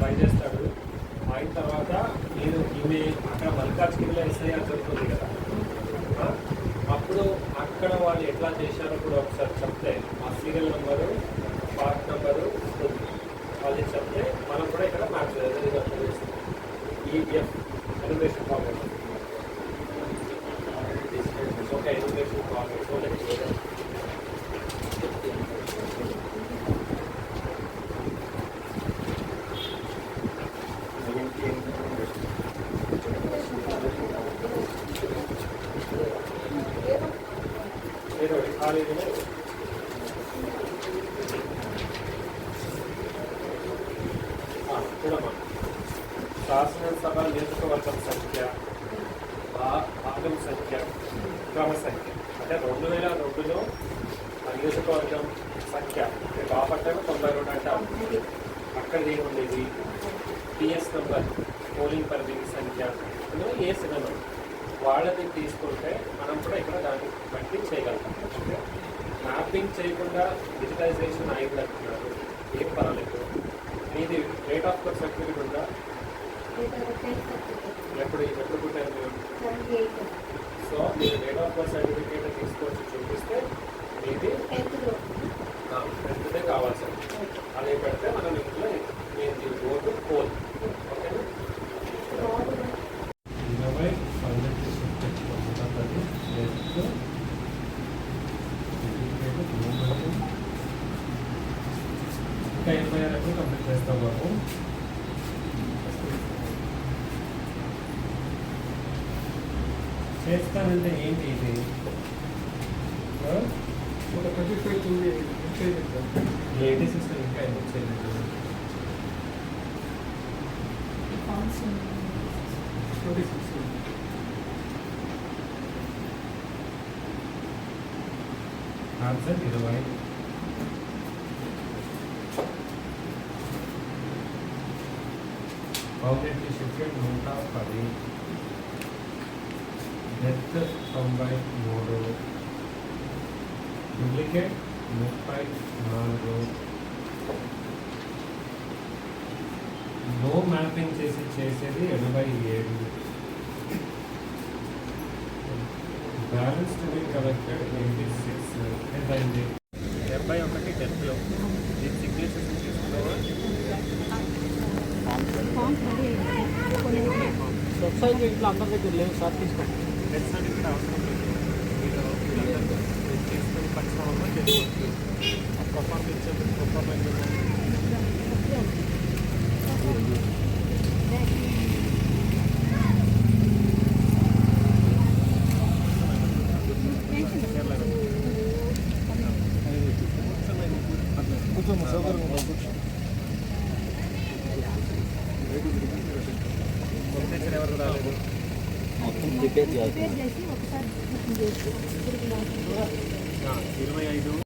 Try చేస్తాడు. అయిన తర్వాత నేను ఈమె అక్కడ మల్కాజ్గిరిలో ఎస్ఐఆర్ జరుగుతుంది కదా, అప్పుడు అక్కడ వాళ్ళు ఎట్లా చేశారో కూడా ఒకసారి చెప్తే ఆ సీరియల్ నెంబరు పార్ట్ నెంబరు వాళ్ళకి చెప్తే మనం కూడా ఇక్కడ match EF elevation format okay elevation format చూడమ్మా, శాసనసభ నియోజకవర్గం సంఖ్య, భాగం సంఖ్య, క్రమ సంఖ్య అంటే 2002లో నియోజకవర్గం సంఖ్య బాపట్ల 92 అంటాం. అక్కడ ఏముండేది పిఎస్ నెంబర్, పోలింగ్ పరిధి సంఖ్య, అందులో ఏ సినిమా వాళ్ళది తీసుకుంటే మనం కూడా ఇక్కడ దాన్ని బట్టి చేయగలుగుతాం. ఓకే, మ్యాపింగ్ చేయకుండా డిజిటైజేషన్ అయిందంటున్నారు, ఏం పర్వాలేదు. మీది రేట్ ఆఫ్ బర్త్ సర్టిఫికేట్ ఉందా? ఎప్పుడు పుట్టారు మీరు? సో మీరు రేట్ ఆఫ్ బర్త్ సర్టిఫికేట్ తీసుకొచ్చి చూపిస్తే మీది ఎంతదే కావాల్సింది అదే పెడితే మనం ఇంట్లో మీరు ఓటు పోల్. ఓకేనా? ఇంకా 86 కంప్లీట్ చేస్తాం బాబు. చేస్తానంటే ఏంటి ఇది? ఒక 35 86 ఇంకా ఎందుకు చేయలేదు? ఆన్సర్ 20. పౌలెట్లీ shifted 110, death 93, duplicate 34, no mapping చేసేది 87, బ్యాలెన్స్ టు బి కలెక్టెడ్ 86. ఎంత అయింది? 71 డెత్లో. దీని సిగ్నేచర్స్ తీసుకున్నావా? వెబ్సైట్ ఇంట్లో అందరి దగ్గర లేవు సార్, తీసుకోండి. డెత్ సర్టిఫికేట్ అవసరం లేదు. వీళ్ళందరూ చేసుకొని పరిశ్రమలో చేసుకోవచ్చు. ఆ ప్రొఫార్మ్ ఇచ్చేది ప్రొఫార్మ్ అయితే ఎవరు రాలేదు. మొత్తం ప్రిపేర్ చేసి 25